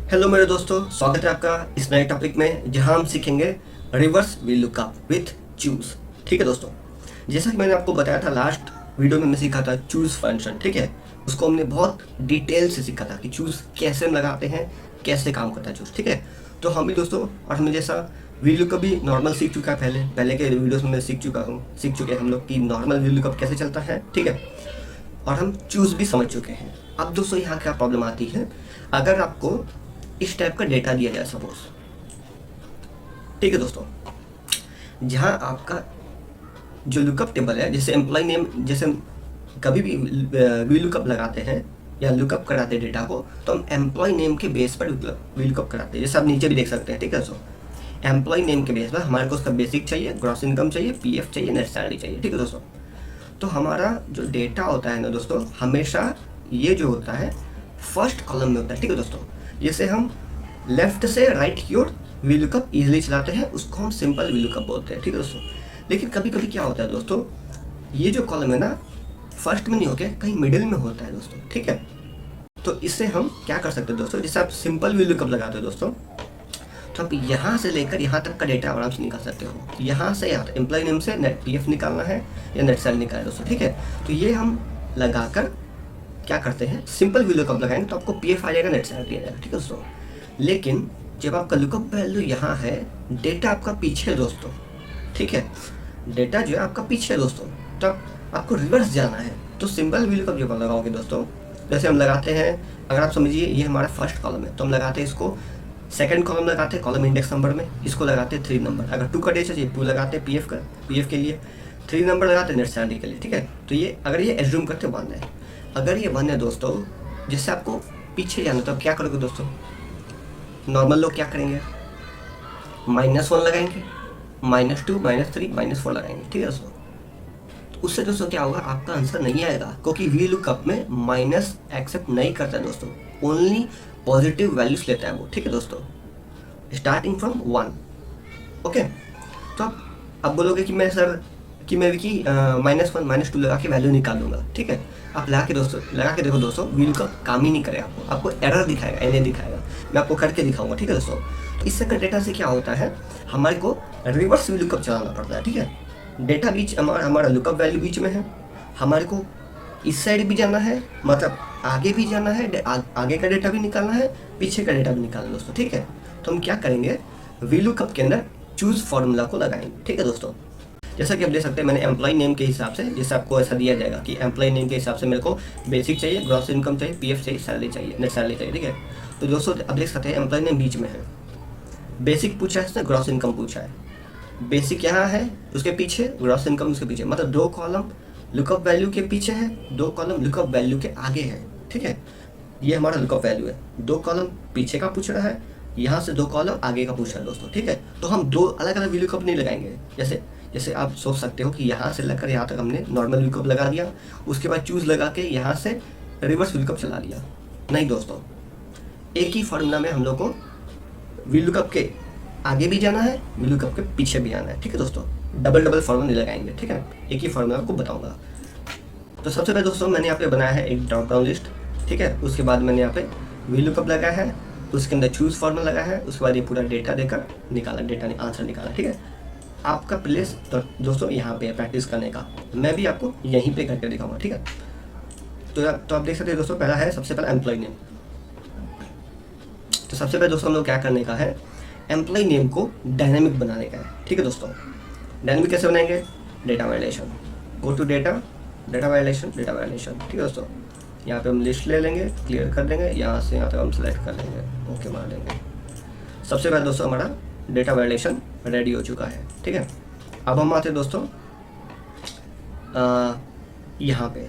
Hello मेरे दोस्तों, स्वागत है आपका इस नए टॉपिक में जहां हम सीखेंगे reverse V lookup with choose. ठीक है दोस्तों, जैसा कि मैंने आपको बताया था लास्ट वीडियो में, मैं सीखा था चूज फंक्शन। ठीक है, उसको हमने बहुत डिटेल से सीखा था कि चूज कैसे हम लगाते हैं, कैसे काम करता है चूज। ठीक है, तो हम भी दोस्तों, और हमें जैसा वी लुकअप भी नॉर्मल सीख चुका है, पहले के वीडियोस में मैं सीख चुके हैं हम लोग कि नॉर्मल वी लुकअप कैसे चलता है। ठीक है, और हम चूज भी समझ चुके हैं। अब दोस्तों यहाँ क्या प्रॉब्लम आती है, अगर आपको इस टाइप का डेटा दिया जाए सपोज। ठीक है दोस्तों, जहां आपका जो लुकअप टेबल है, जैसे एम्प्लॉय नेम, जैसे हम कभी भी वी लुकअप लगाते हैं या लुकअप कराते हैं डेटा को, तो हम एम्प्लॉय नेम के बेस पर वी लुकअप कराते हैं, जैसे आप नीचे भी देख सकते हैं। ठीक है दोस्तों, एम्प्लॉय नेम के बेस पर हमारे को उसका बेसिक चाहिए, ग्रॉस इनकम चाहिए, पीएफ चाहिए, नेट सैलरी चाहिए। ठीक है दोस्तों, तो हमारा जो डेटा होता है ना दोस्तों, हमेशा ये जो होता है फर्स्ट कॉलम में होता है। ठीक है दोस्तों, जैसे हम लेफ्ट से राइट की ओर वी लुकअप इजीली चलाते हैं, उसको हम सिंपल वी लुकअप बोलते हैं। ठीक है दोस्तों, लेकिन कभी कभी क्या होता है दोस्तों, ये जो कॉलम है ना फर्स्ट में नहीं होके कहीं मिडिल में होता है दोस्तों। ठीक है, तो इससे हम क्या कर सकते हैं दोस्तों, जैसे आप सिंपल वी लुकअप लगाते हो दोस्तों, तो आप यहाँ से लेकर यहाँ तक का डेटा आराम से निकाल सकते हो। यहाँ से यहाँ एम्प्लॉय नेम से नेट पीएफ निकालना है या नेट सैलरी निकालना है दोस्तों। ठीक है, तो ये हम लगाकर क्या करते हैं, सिंपल वी लुकअप लगाएंगे तो आपको पीएफ आ जाएगा, नेट सैलरी आ जाएगा। ठीक है दोस्तों, लेकिन जब आपका लुकअप वैल्यू यहाँ है, डेटा आपका पीछे है दोस्तों। ठीक है, डेटा जो है आपका पीछे है दोस्तों, तो आपको रिवर्स जाना है। तो सिंपल वी लुकअप जब आप लगाओगे दोस्तों, जैसे हम लगाते हैं, अगर आप समझिए ये हमारा फर्स्ट कॉलम है, तो हम लगाते हैं इसको सेकंड कॉलम लगाते हैं कॉलम इंडेक्स नंबर में, इसको लगाते हैं 3 नंबर। अगर 2 का डेटा चाहिए 2 लगाते हैं पीएफ के लिए, 3 नंबर लगाते हैं नेट सैलरी के लिए। ठीक है, तो ये अगर ये एज्यूम करते 1 है, अगर ये 1 है दोस्तों, जैसे आपको पीछे जाना तो आप क्या करोगे दोस्तों, नॉर्मल लोग क्या करेंगे, -1 लगाएंगे, -2, -3, -4 लगाएंगे। ठीक है दोस्तों, तो उससे दोस्तों क्या होगा, आपका आंसर नहीं आएगा, क्योंकि वी लुकअप में माइनस एक्सेप्ट नहीं करता है दोस्तों, ओनली पॉजिटिव वैल्यूज लेता है वो। ठीक है दोस्तों, स्टार्टिंग फ्रॉम 1। ओके, तो आप बोलोगे कि मैं सर कि मैं कि -1 -2 लगा के वैल्यू निकालूंगा। ठीक है, आप लगा के देखो दोस्तों, वी लुकअप काम ही नहीं करेगा, आपको एरर दिखाएगा, एरर दिखाएगा। मैं आपको करके दिखाऊंगा। ठीक है दोस्तों, तो इस सेकंड डेटा से क्या होता है, हमारे को रिवर्स वी लुकअप चलाना पड़ता है। ठीक है, डेटा बीच हमारा लुकअप वैल्यू बीच में है, हमारे को इस साइड भी जाना है, मतलब आगे भी जाना है, आगे का डेटा भी निकालना है, पीछे का डेटा भी निकालना है दोस्तों। ठीक है, तो हम क्या करेंगे, वी लुकअप के अंदर चूज फॉर्मूला को लगाएंगे। ठीक है दोस्तों, जैसा कि आप देख सकते हैं, मैंने एम्प्लॉय नेम के हिसाब से, जैसे आपको ऐसा दिया जाएगा कि एम्प्लॉय नेम के हिसाब से मेरे को बेसिक चाहिए, ग्रॉस इनकम चाहिए, पीएफ चाहिए, सैलरी चाहिए, नेट सैलरी चाहिए। ठीक है, तो दोस्तों आप देख सकते हैं एम्प्लॉय नेम बीच में है, बेसिक पूछा है इसने, ग्रॉस इनकम पूछा है, बेसिक यहाँ है उसके पीछे, ग्रॉस इनकम उसके पीछे, मतलब 2 कॉलम लुकअप वैल्यू के पीछे है, 2 कॉलम लुकअप वैल्यू के आगे है। ठीक है, ये हमारा लुकअप वैल्यू है, 2 कॉलम पीछे का पूछ रहा है, यहाँ से 2 कॉलम आगे का पूछ रहा है दोस्तों। ठीक है, तो हम 2 अलग अलग लुकअप नहीं लगाएंगे। जैसे आप सोच सकते हो कि यहाँ से लेकर यहाँ तक हमने नॉर्मल लुकअप लगा दिया, उसके बाद चूज लगा के यहाँ से रिवर्स लुकअप चला लिया। नहीं दोस्तों, एक ही फॉर्मूला में हम लोग को वी लुकअप के आगे भी जाना है, वी लुकअप के पीछे भी जाना है। ठीक है दोस्तों, डबल फॉर्मूला नहीं लगाएंगे। ठीक है, एक ही फॉर्मूला आपको बताऊंगा। तो सबसे पहले दोस्तों मैंने यहाँ पे बनाया है एक ड्रॉप डाउन लिस्ट। ठीक है, उसके बाद मैंने यहाँ पे वी लुकअप लगाया है, उसके अंदर चूज फॉर्मूला लगाया है, उसके बाद ये पूरा डेटा देकर निकाला, आंसर निकाला। ठीक है, आपका प्लेस तो दोस्तों यहाँ पे है प्रैक्टिस करने का, मैं भी आपको यहीं पे करके दिखाऊंगा। ठीक है, तो आप देख सकते हैं दोस्तों, पहला है सबसे पहला एम्प्लॉय नेम। तो सबसे पहले दोस्तों हम लोग क्या करने का है, एम्प्लॉय नेम को डायनेमिक बनाने का है। ठीक है दोस्तों, डायनेमिक कैसे बनाएंगे, data violation, go to data violation. ठीक है दोस्तों, यहाँ पे हम लिस्ट ले लेंगे, क्लियर कर देंगे, यहाँ से यहाँ तक हम सेलेक्ट कर लेंगे, ओके मार देंगे। सबसे पहले दोस्तों हमारा डेटा वायलेशन रेडी हो चुका है। ठीक है, अब हम आते हैं दोस्तों यहाँ पे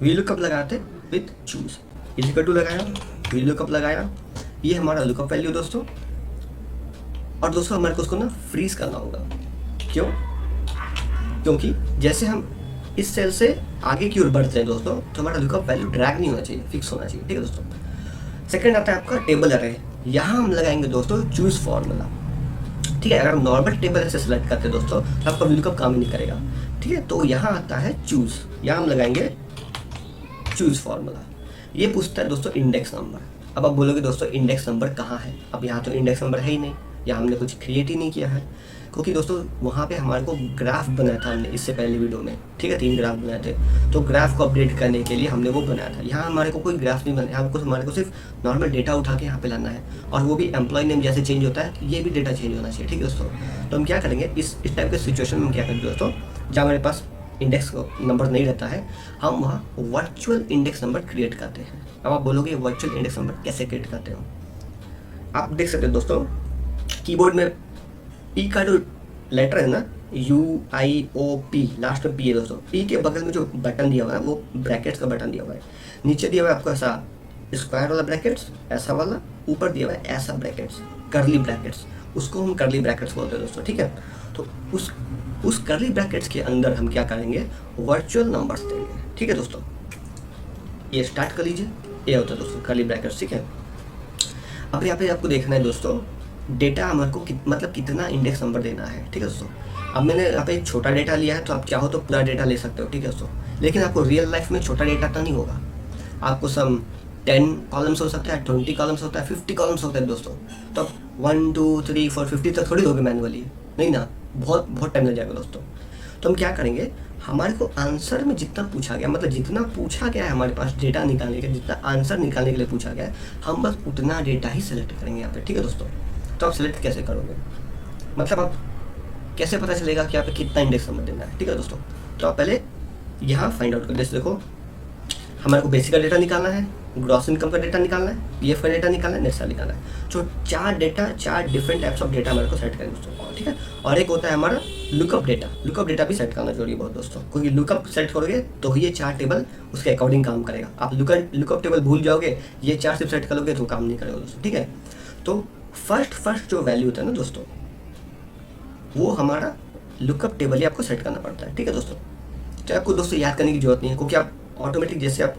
वी लुकअप लगाते विथ चूज, इक्वल टू लगाया, वी लुकअप लगाया, ये हमारा लुकअप वैल्यू दोस्तों। और दोस्तों हमारे को उसको ना फ्रीज करना होगा, क्यों, क्योंकि जैसे हम इस सेल से आगे की ओर बढ़ते हैं दोस्तों, तो हमारा लुकअप वैल्यू ड्रैग नहीं होना चाहिए, फिक्स होना चाहिए। ठीक है दोस्तों, सेकंड आता है आपका टेबल अरे, यहाँ हम लगाएंगे दोस्तों चूज फॉर्मूला। ठीक है, अगर हम नॉर्मल टेबल से सेलेक्ट करते हैं दोस्तों, तो आपका लुकअप काम ही नहीं करेगा। ठीक है, तो यहाँ आता है चूज, यहाँ हम लगाएंगे चूज फॉर्मूला। ये पूछता है दोस्तों इंडेक्स नंबर। अब आप बोलोगे दोस्तों इंडेक्स नंबर कहाँ है? अब यहाँ तो इंडेक्स नंबर है ही नहीं, या हमने कुछ क्रिएट ही नहीं किया है, क्योंकि दोस्तों वहाँ पे हमारे को ग्राफ बनाया था हमने इससे पहले वीडियो में, ठीक है, 3 ग्राफ बनाए थे। तो ग्राफ को अपडेट करने के लिए हमने वो बनाया था। यहाँ हमारे को कोई ग्राफ नहीं बनाया, हमको हमारे को सिर्फ नॉर्मल डेटा उठा के यहाँ पे लाना है, और वो भी एम्प्लॉय नेम जैसे चेंज होता है ये भी डेटा चेंज होना चाहिए, ठीक है दोस्तों। तो हम क्या करेंगे इस टाइप के सिचुएशन में, हम क्या करेंगे दोस्तों, जहाँ हमारे पास इंडेक्स नंबर नहीं रहता है, हम वहाँ वर्चुअल इंडेक्स नंबर क्रिएट करते हैं। अब आप बोलोगे वर्चुअल इंडेक्स नंबर कैसे क्रिएट करते हो? आप देख सकते हो दोस्तों, कीबोर्ड में पी का जो लेटर है ना, UIOP, लास्ट में पी है दोस्तों। पी के बगल में जो बटन दिया हुआ है वो ब्रैकेट्स का बटन दिया हुआ है। नीचे दिया हुआ है आपको ऐसा स्क्वायर वाला ब्रैकेट्स, ऐसा वाला, ऊपर दिया हुआ है ऐसा ब्रैकेट्स, करली ब्रैकेट्स, उसको हम करली ब्रैकेट्स बोलते हैं दोस्तों, ठीक है। तो उस करली ब्रैकेट्स के अंदर हम क्या करेंगे, वर्चुअल नंबर्स देंगे, ठीक है दोस्तों। ये स्टार्ट कर लीजिए, ये होता है दोस्तों करली ब्रैकेट्स, ठीक है। अब यहाँ पे आपको देखना है दोस्तों डेटा हमारे को मतलब कितना इंडेक्स नंबर देना है, ठीक है दोस्तों। अब मैंने यहाँ पे एक छोटा डेटा लिया है, तो आप चाहो तो पूरा डेटा ले सकते हो, ठीक है दोस्तों। लेकिन आपको रियल लाइफ में छोटा डेटा तो नहीं होगा, आपको सम 10 कॉलम्स हो सकता है, 20 कॉलम्स होता है, 50 कॉलम्स होता है दोस्तों। तो आप 1 2 3 4 50 तक थोड़ी होगे मैनुअली, नहीं ना, बहुत टाइम लग जाएगा दोस्तों। तो हम क्या करेंगे, हमारे को आंसर में जितना पूछा गया, मतलब जितना पूछा गया है हमारे पास डेटा निकालने के, जितना आंसर निकालने के लिए पूछा गया है, हम बस उतना डेटा ही सिलेक्ट करेंगे यहाँ पे, ठीक है दोस्तों। तो आप सिलेक्ट कैसे करोगे, मतलब आप कैसे पता चलेगा कि यहाँ पे कितना इंडेक्स नंबर देना है, ठीक है दोस्तों। तो आप पहले यहाँ फाइंड आउट कर, जैसे देखो हमारे को बेसिक का डेटा निकालना है, ग्रॉस इनकम का डेटा निकालना है, पीएफ का डेटा निकालना है, नेट सैलरी निकालना है। तो 4 डिफरेंट टाइप्स ऑफ डेटा हमारे को सेट करेंगे दोस्तों, ठीक है। और एक होता है हमारा लुकअप डेटा भी सेट करना जरूरी है बहुत दोस्तों, क्योंकि लुकअप सेट करोगे तो ये 4 टेबल उसके अकॉर्डिंग काम करेगा। आप लुकअप टेबल भूल जाओगे, ये 4 सिर्फ सेट करोगे तो काम नहीं करेगा दोस्तों, ठीक है। तो फर्स्ट जो वैल्यू होता है ना दोस्तों, वो हमारा लुकअप टेबल ही आपको सेट करना पड़ता है, ठीक है दोस्तों। तो आपको दोस्तों याद करने की जरूरत नहीं है, क्योंकि आप ऑटोमेटिक जैसे आप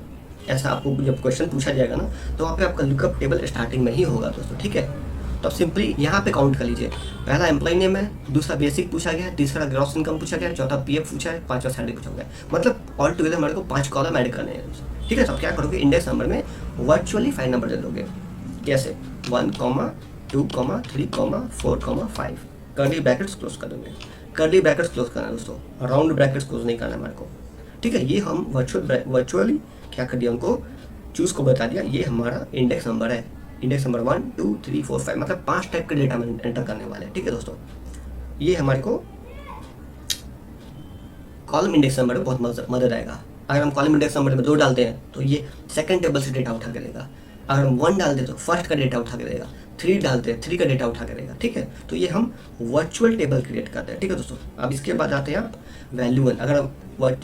ऐसा आपको जब क्वेश्चन पूछा जाएगा ना, तो वहाँ पे आपका लुकअप टेबल स्टार्टिंग में ही होगा दोस्तों, ठीक है। तो आप सिंपली यहाँ पे काउंट कर लीजिए, पहला एम्प्लॉय नेम है, दूसरा बेसिक पूछा गया है, तीसरा ग्रॉस इनकम पूछा गया है, चौथा पीएफ पूछा है, पांचवा सैलरी पूछा गया है, मतलब ऑल टुगेदर हमारे को 5 कॉलम ऐड करने हैं दोस्तों, ठीक है। तो आप क्या करोगे, इंडेक्स नंबर में वर्चुअली 5 नंबर दे दोगे, कैसे 1, 2, 3, 4, 5, कर्ली ब्रैकेट्स क्लोज कर दोगे। कर्ली ब्रैकेट्स क्लोज करना है दोस्तों, राउंड ब्रैकेट्स क्लोज नहीं करना हमारे को, ठीक है। ये हम वर्चुअली क्या कर दिया, उनको चूज को बता दिया, ये हमारा इंडेक्स नंबर है, इंडेक्स नंबर 1 2 3 4 5, मतलब 5 टाइप के डेटा में एंटर करने वाले हैं, ठीक है दोस्तों। ये हमारे को कॉलम इंडेक्स नंबर में बहुत मदद आएगा। अगर हम कॉलम इंडेक्स नंबर में 2 डालते हैं तो ये सेकंड टेबल से डेटा उठा के देगा, अगर हम 1 डालते हैं तो फर्स्ट का डेटा उठा के देगा, 3 डालते हैं 3 का डेटा उठा के देगा, ठीक है। तो ये हम वर्चुअल टेबल क्रिएट करते हैं, ठीक है दोस्तों। अब इसके बाद आते हैं आप वैल्यू 1,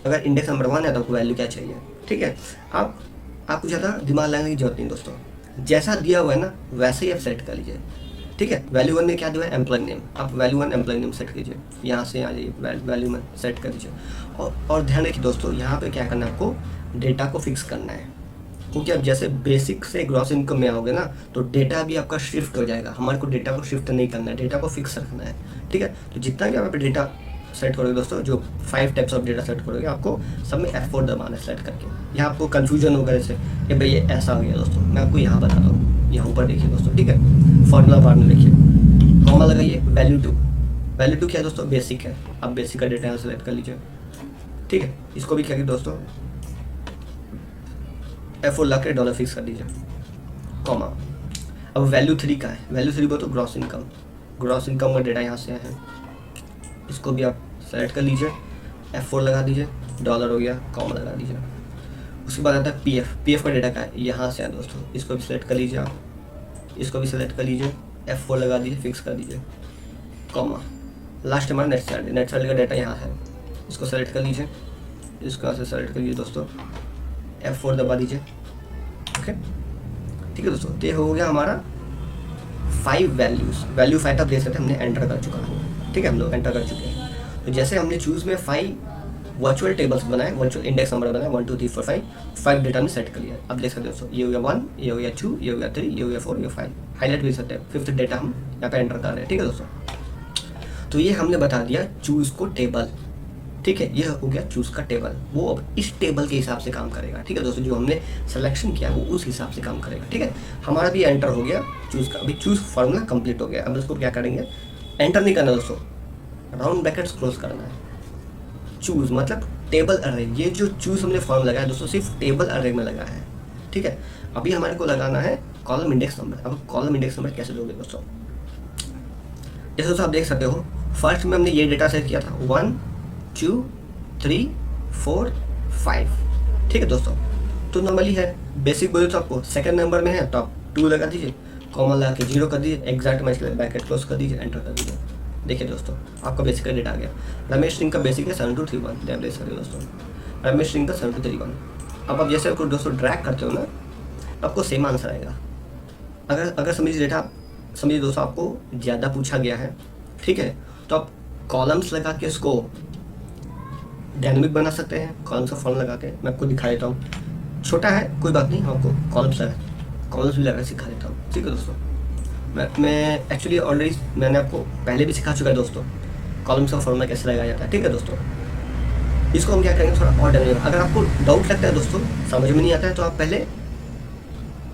अगर इंडेक्स नंबर 1 है तो आपको वैल्यू क्या चाहिए, ठीक है। आपको ज़्यादा दिमाग लगाने की जरूरत नहीं दोस्तों, जैसा दिया हुआ है ना वैसे ही आप सेट कर लीजिए, ठीक है। वैल्यू 1 में क्या दिया है, एम्प्लॉय नेम, आप वैल्यू 1 एम्प्लॉय नेम सेट कीजिए, यहाँ से आ जाइए वैल्यू 1 सेट कर दीजिए। और ध्यान रखिए दोस्तों, यहाँ पे क्या करना है, आपको डेटा को फिक्स करना है, क्योंकि आप जैसे बेसिक से ग्रॉस इनकम में आओगे ना, तो डेटा भी आपका शिफ्ट हो जाएगा। हमारे को डेटा को शिफ्ट नहीं करना है, डेटा को फिक्स रखना है, ठीक है। तो जितना भी आप डेटा सेट करोगे दोस्तों, जो 5 टाइप्स ऑफ डेटा सेट करोगे, आपको सब में F4 दबाना है सेट करके। यहाँ आपको कन्फ्यूजन होगा जैसे कि भाई ये ऐसा हो गया दोस्तों, मैं आपको यहाँ बताता हूँ, यहाँ ऊपर देखिए दोस्तों, ठीक है। फॉर्मूला बार में देखिए, कॉमा लगाइए, वैल्यू 2 क्या है दोस्तों, बेसिक है, आप बेसिक का डेटा यहाँ सेलेक्ट कर लीजिए, ठीक है। इसको भी क्या कि दोस्तों F4 ला के डॉलर फिक्स कर दीजिए, कॉमा। अब वैल्यू 3 का है, वैल्यू 3 बोलो तो ग्रॉस इनकम का डेटा यहाँ से है, इसको भी आप सेलेक्ट कर लीजिए, F4 लगा दीजिए, डॉलर हो गया, कॉमा लगा दीजिए। उसके बाद आता है पीएफ का डेटा का है, यहाँ से है दोस्तों, इसको भी सिलेक्ट कर लीजिए आप, इसको भी सिलेक्ट कर लीजिए, F4 लगा दीजिए, फिक्स कर दीजिए, कॉमा। लास्ट हमारा नेट सैलरी का डेटा यहाँ है, इसको सेलेक्ट कर लीजिए, इसको यहाँ से सेलेक्ट कर लीजिए दोस्तों, F4 दबा दीजिए, ओके, ठीक है दोस्तों। ये हो गया हमारा 5 वैल्यू 5 आप देख सकते हैं, हमने एंटर कर चुका है, ठीक है, हम लोग एंटर कर चुके हैं। तो जैसे हमने चूज में 5 वर्चुअल टेबल्स बनाए, वर्चुअल इंडेक्स नंबर बनाए, 1 2 3 4 5 डेटा में सेट कर लिया। अब देख सकते हो दोस्तों, ये हो गया 1, ये हो गया 2, ये हो गया 3, ये हो गया 4, ये 5, हाईलाइट भी सकते हैं, 5th डेटा हम यहाँ पे एंटर कर रहे हैं, ठीक है दोस्तों। तो ये हमने बता दिया चूज को टेबल, ठीक है, यह हो गया चूज का टेबल। वो अब इस टेबल के हिसाब से काम करेगा। ठीक है दोस्तों, जो हमने सिलेक्शन किया वो उस हिसाब से काम करेगा। ठीक है, हमारा भी एंटर हो गया चूज का। अभी चूज फॉर्मूला कंप्लीट हो गया। अब इसको क्या करेंगे, एंटर नहीं करना दोस्तों, राउंड ब्रैकेट्स क्लोज करना है। चूज मतलब टेबल अरे, ये जो चूज हमने फॉर्म लगाया दोस्तों सिर्फ टेबल अरे में लगाया है। ठीक है, अभी हमारे को लगाना है कॉलम इंडेक्स नंबर। अब कॉलम इंडेक्स नंबर कैसे दोगे दोस्तों, जैसे दोस्तों आप देख सकते हो फर्स्ट में हमने ये डेटा सेट किया था 1 2 3 4 5। ठीक है दोस्तों, तो नॉर्मली है बेसिक बोले तो आपको सेकंड नंबर में है तो आप 2 लगा दीजिए, कॉमा लगा के 0 कर दीजिए, एग्जैक्ट मैच के लिए ब्रैकेट क्लोज कर दीजिए, एंटर कर दीजिए। देखिए दोस्तों आपका बेसिक का डेटा आ गया। रमेश सिंह का बेसिक है 7231, ध्यान दे सकते हो दोस्तों, रमेश सिंह का 7231। अब आप जैसे आपको दोस्तों ड्रैग करते हो ना, आपको सेम आंसर आएगा। अगर समझिए डेटा, समझिए दोस्तों आपको ज़्यादा पूछा गया है, ठीक है, तो आप कॉलम्स लगा के इसको डायनेमिक बना सकते हैं। कॉलम्स का फॉर्म लगा के मैं आपको दिखा देता हूँ, छोटा है कोई बात नहीं, हम आपको कॉलम्स भी लगा सिखा देता हूँ। ठीक है दोस्तों, मैं एक्चुअली ऑलरेडी मैंने आपको पहले भी सिखा चुका है दोस्तों, कॉलम्स का फॉर्मूला कैसे लगाया जाता है। ठीक है दोस्तों, इसको हम क्या करेंगे थोड़ा और डायनेमिक। अगर आपको डाउट लगता है दोस्तों, समझ में नहीं आता है, तो आप पहले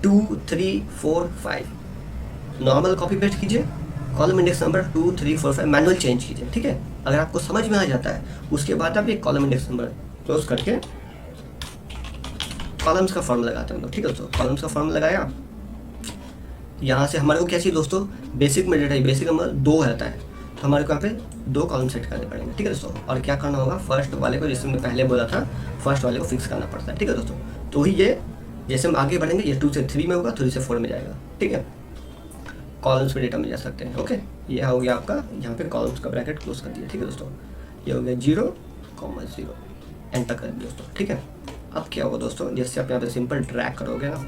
2 3 4 5 नॉर्मल कॉपी पेस्ट कीजिए, column index number 2 3 4 5 manual change कीजिए। ठीक है, अगर आपको समझ में आ जाता है उसके बाद आप ये कॉलम इंडेक्स नंबर क्लोज करके कॉलम्स का फॉर्म लगाते हैं। ठीक है दोस्तों, कॉलम्स का फॉर्म लगाया, यहाँ से हमारे को क्या चाहिए दोस्तों, बेसिक में डेटा है, बेसिक नंबर 2 रहता है, तो हमारे को यहाँ पे 2 कॉलम सेट करने पड़ेंगे। ठीक है दोस्तों, और क्या करना होगा, फर्स्ट वाले को, जैसे मैं पहले बोला था फर्स्ट वाले को फिक्स करना पड़ता है। ठीक है दोस्तों, तो ही ये जैसे हम आगे बढ़ेंगे ये 2 से 3 में होगा, 3 से 4 में जाएगा। ठीक है, कॉलम्स पे डेटा में जा सकते हैं। ओके, ये हो गया आपका, यहाँ पे कॉलम्स का ब्रैकेट क्लोज कर दिया। ठीक है दोस्तों, ये हो गया 0 0, एंटर कर दिया दोस्तों। ठीक है, अब क्या होगा दोस्तों, जैसे आप यहाँ पे सिंपल ड्रैग करोगे ना,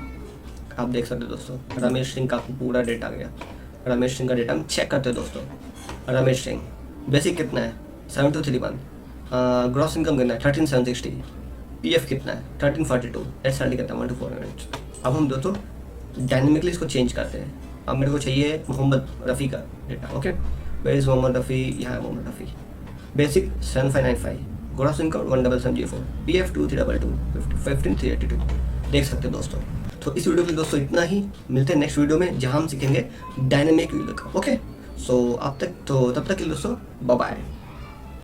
आप देख सकते हो दोस्तों रमेश सिंह का पूरा डेटा आ गया। रमेश सिंह का डेटा हम चेक करते हैं दोस्तों। रमेश सिंह बेसिक कितना है 7231, ग्रॉस इनकम कितना है 13760, पीएफ कितना है 1342, एसआरडी कितना है 124 अब हम दोस्तों डायनेमिकली इसको चेंज करते हैं। अब मेरे को चाहिए मोहम्मद रफ़ी का data. Okay, where is Mohammed Rafi, यहाँ है Mohammed Rafi. Basic 7595, gross income 1704, PF 2322, 15382। देख सकते हो दोस्तों। तो इस वीडियो के लिए दोस्तों इतना ही, मिलते हैं नेक्स्ट वीडियो में जहां हम सीखेंगे डायनेमिक वीडियो का। ओके, सो अब तक तो तब तक के लिए दोस्तों बाय बाय।